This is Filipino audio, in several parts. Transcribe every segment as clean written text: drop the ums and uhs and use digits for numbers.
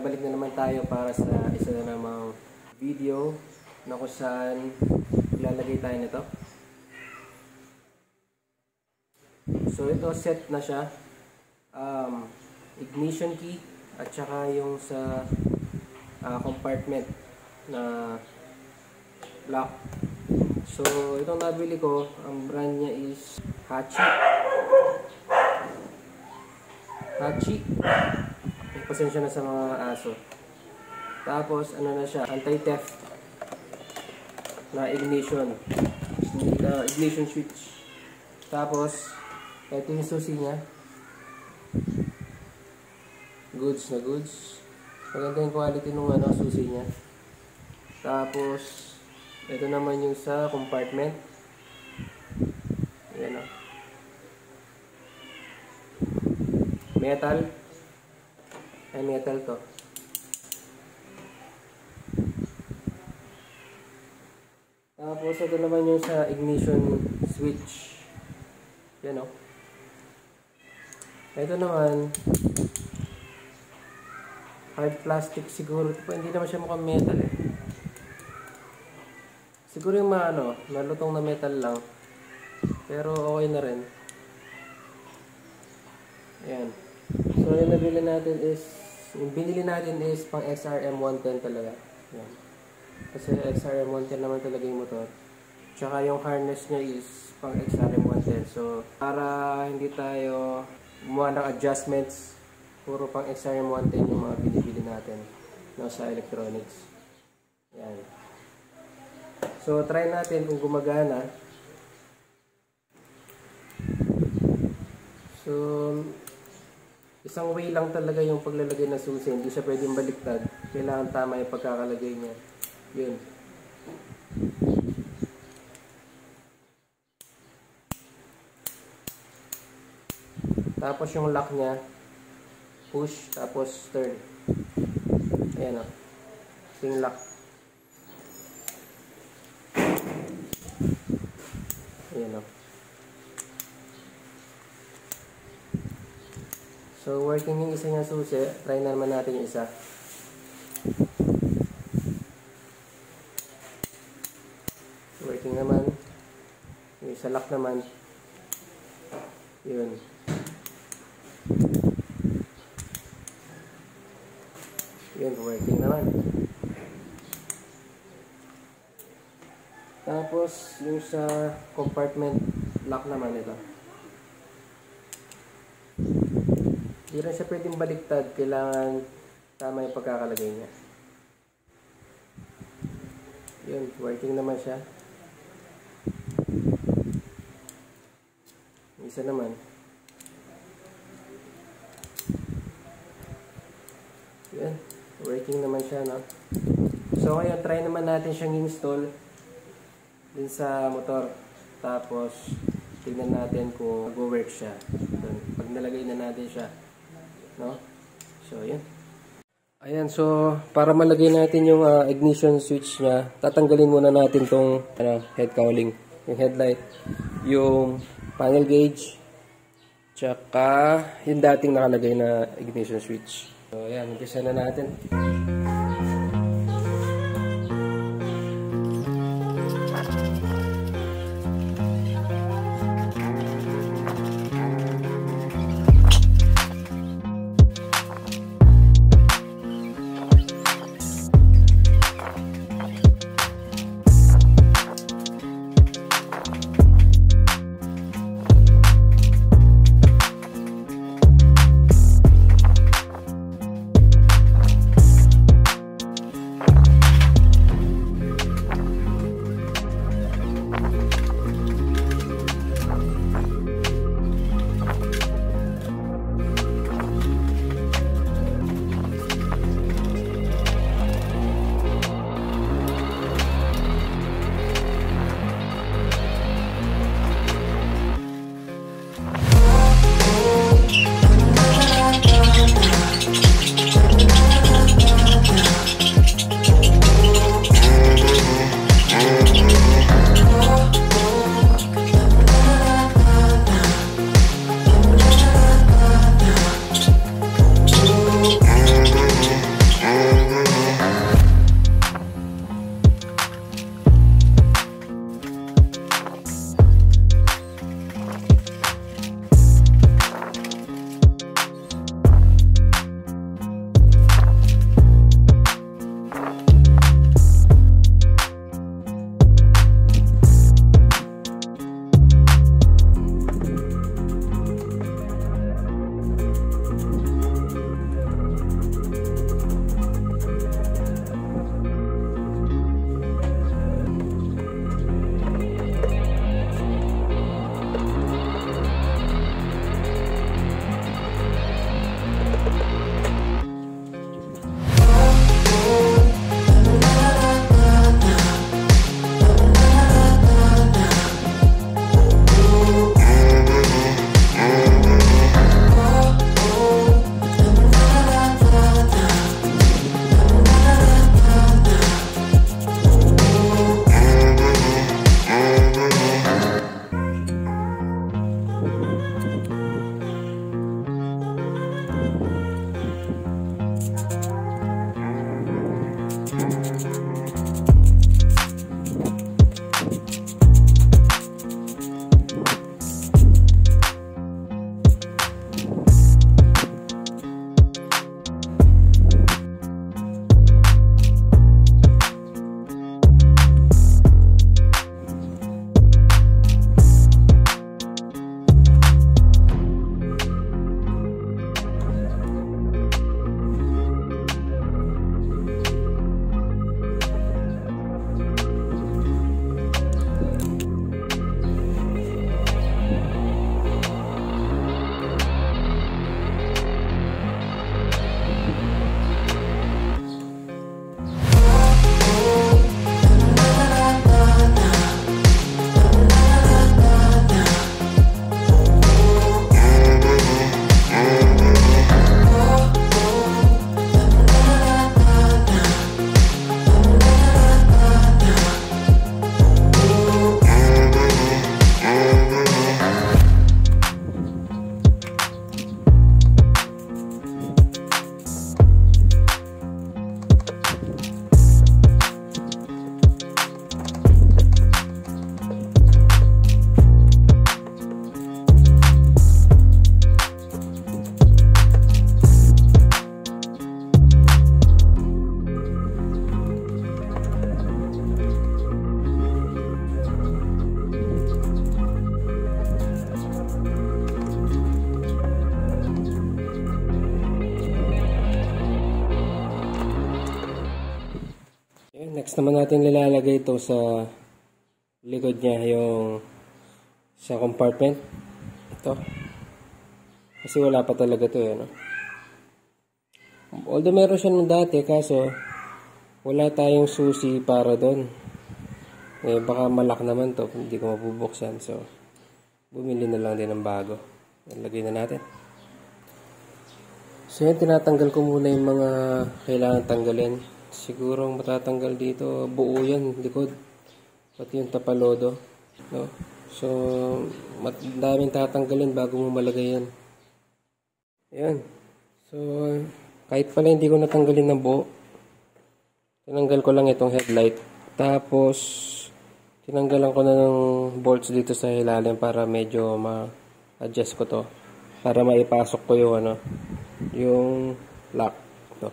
Nabalik na naman tayo para sa isa na namang video na kung saan ilalagay tayo nito. So ito set na siya. Ignition key at saka yung sa compartment na lock. So itong nabili ko, ang brand niya is Hachi. Pasensya na sa mga aso. Tapos ano na siya, anti-theft na ignition switch. Tapos ito yung susi niya. Goods na goods. Maganda yung quality ng susi niya. Tapos ito naman yung sa compartment. Ayan o. Metal. Ay, metal to. Tapos ito naman yung sa ignition switch. Yan o. Ito naman hard plastic siguro. Hindi naman siya mukhang metal eh. Siguro yung malutong na metal lang. Pero okay na rin. Ayan. So yung nabili natin is, yung binili natin is pang XRM 110 talaga. Ayan. Kasi XRM 110 naman talaga yung motor. Tsaka yung harness niya is pang XRM 110. So para hindi tayo gumawa ng adjustments, puro pang XRM 110 yung mga binibili natin sa electronics. Ayan. So try natin kung gumagana. So isang way lang talaga yung paglalagay ng susi. Hindi siya pwedeng baliktad. Kailangan tama yung pagkakalagay niya. Yun. Tapos yung lock niya, push, tapos turn. Ayan o. Yung lock. Ayan o. So, working yung isa niya susi. Try na naman natin yung isa. Working naman. Yung isa lock naman. Yun. Yun, working naman. Tapos, yung sa compartment lock naman ito. Hindi rin siya pwedeng baliktad. Kailangan tama yung pagkakalagay niya. Yun, working naman siya. Isa naman. Yun, working naman siya, no? So, ngayon, try naman natin siyang install din sa motor. Tapos, tignan natin kung mag-work siya. Pag nalagay na natin siya. No? So, yun. Ayan, so, para malagay natin yung ignition switch niya, tatanggalin muna natin tong head cowling, yung headlight, yung panel gauge, tsaka yung dating nakalagay na ignition switch. So, ayan, umpisa na natin. Next naman natin nilalagay ito sa likod niya, yung sa compartment. Ito. Kasi wala pa talaga ito eh, no? Although meron siya nung dati, kaso wala tayong susi para doon. Eh, baka malak naman to, hindi ko mabubuksan. So, bumili na lang din ng bago. Lagay na natin. So, yan, tinatanggal ko muna yung mga kailangan tanggalin. Siguro matatanggal dito, buo yan, likod. Pati yung tapalodo. No? So, daming tatanggalin bago mo malagay yan. Ayan. So, kahit pala hindi ko natanggalin ng buo, tinanggal ko lang itong headlight. Tapos, tinanggalan ko na ng bolts dito sa ilalim para medyo ma-adjust ko to. Para maipasok ko yung yung lock. Ito.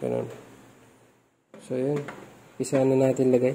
Ganun. So, yun. Isa na natin lagay.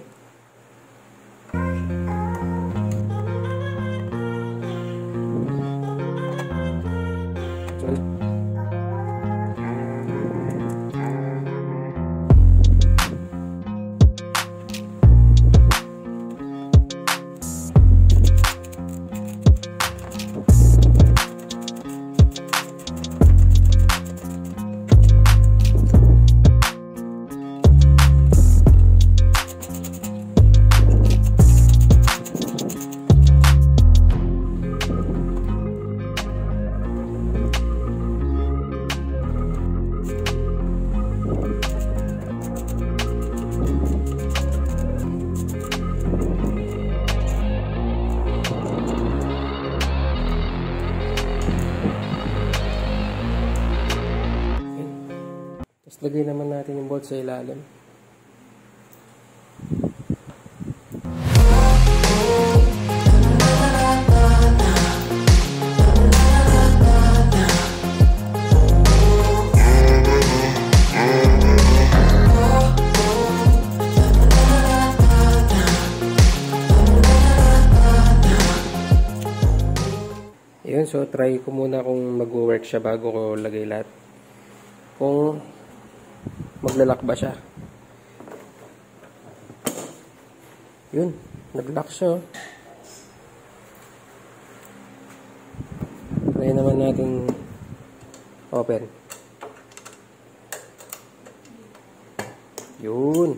Lagay naman natin yung bolt sa ilalim. Yun, so try ko muna kung mag-work siya bago ko lagay lahat. Kung maglalak ba siya. Yun, naglock siya. Try naman natin open. Yun.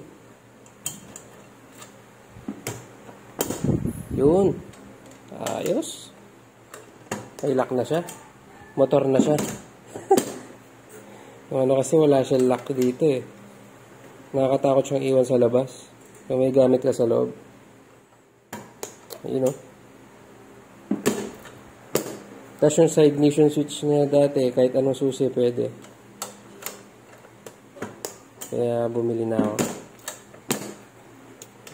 Yun. Ayos. May lock na siya. Motor na siya. Kasi wala siyang lock dito eh. Nakakatakot siyang iwan sa labas. Kung may gamit ka sa loob. You know. Tapos yung side ignition switch niya dati, kahit anong susi pwede. Kaya bumili na ako.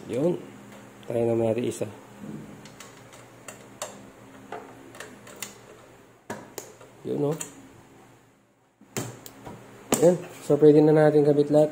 Yun. Try naman natin isa. Yun, no? Yan. So, pwede na natin kabit lahat.